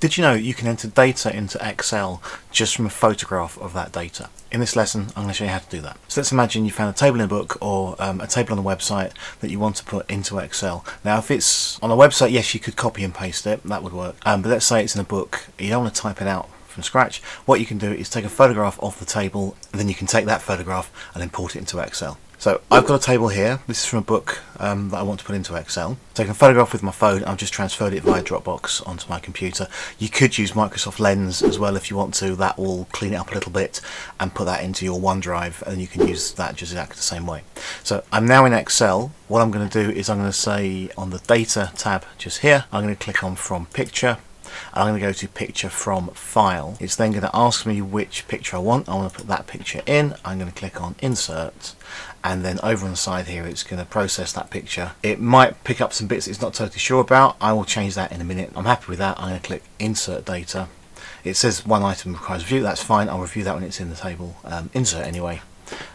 Did you know you can enter data into Excel just from a photograph of that data? In this lesson, I'm going to show you how to do that. So let's imagine you found a table in a book or a table on the website that you want to put into Excel. Now, if it's on a website, yes, you could copy and paste it. That would work. But let's say it's in a book. You don't want to type it out from scratch. What you can do is take a photograph of the table, and then you can take that photograph and import it into Excel. So I've got a table here. This is from a book that I want to put into Excel. Taking a photograph with my phone, I've just transferred it via Dropbox onto my computer. You could use Microsoft Lens as well if you want to. That will clean it up a little bit and put that into your OneDrive, and you can use that just exactly the same way. So I'm now in Excel. What I'm going to do is I'm going to say on the Data tab just here, I'm going to click on From Picture. And I'm going to go to Picture from File. It's then going to ask me which picture I want. I want to put that picture in. I'm going to click on Insert, and then over on the side here it's going to process that picture. It might pick up some bits it's not totally sure about. I will change that in a minute. I'm happy with that. I'm going to click Insert Data. It says one item requires review. That's fine. I'll review that when it's in the table. Insert anyway.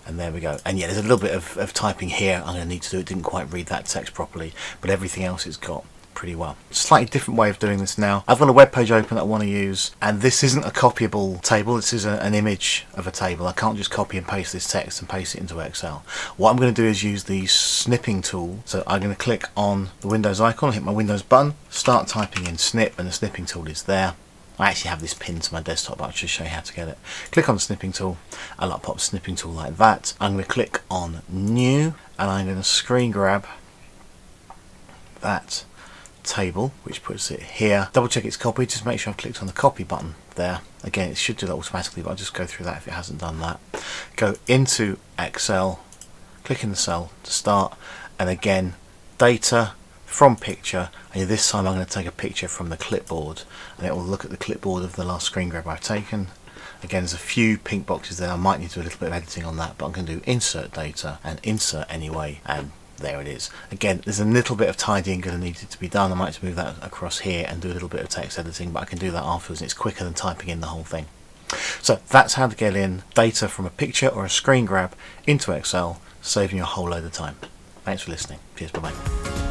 And there we go. And yeah, there's a little bit of typing here I'm going to need to do. It didn't quite read that text properly, but everything else it's got pretty well. Slightly different way of doing this now. I've got a web page open that I want to use, and this isn't a copyable table. This is an image of a table. I can't just copy and paste this text and paste it into Excel. What I'm going to do is use the snipping tool. So I'm going to click on the Windows icon, hit my Windows button, start typing in snip, and the snipping tool is there. I actually have this pinned to my desktop, but I'll just show you how to get it. Click on the snipping tool, and I'll pop the snipping tool like that. I'm going to click on New, and I'm going to screen grab that table, which puts it here. Double check it's copied. Just make sure I've clicked on the copy button there. Again, it should do that automatically, but I'll just go through that if it hasn't done that. Go into Excel, click in the cell to start, and again, Data from Picture, and this time I'm going to take a picture from the clipboard, and it will look at the clipboard of the last screen grab I've taken. Again, there's a few pink boxes there. I might need to do a little bit of editing on that, but I'm going to do Insert Data and Insert anyway, and there it is. Again, there's a little bit of tidying going to need to be done. I might have to move that across here and do a little bit of text editing, but I can do that afterwards. It's quicker than typing in the whole thing. So that's how to get in data from a picture or a screen grab into Excel, saving you a whole load of time. Thanks for listening. Cheers, bye-bye.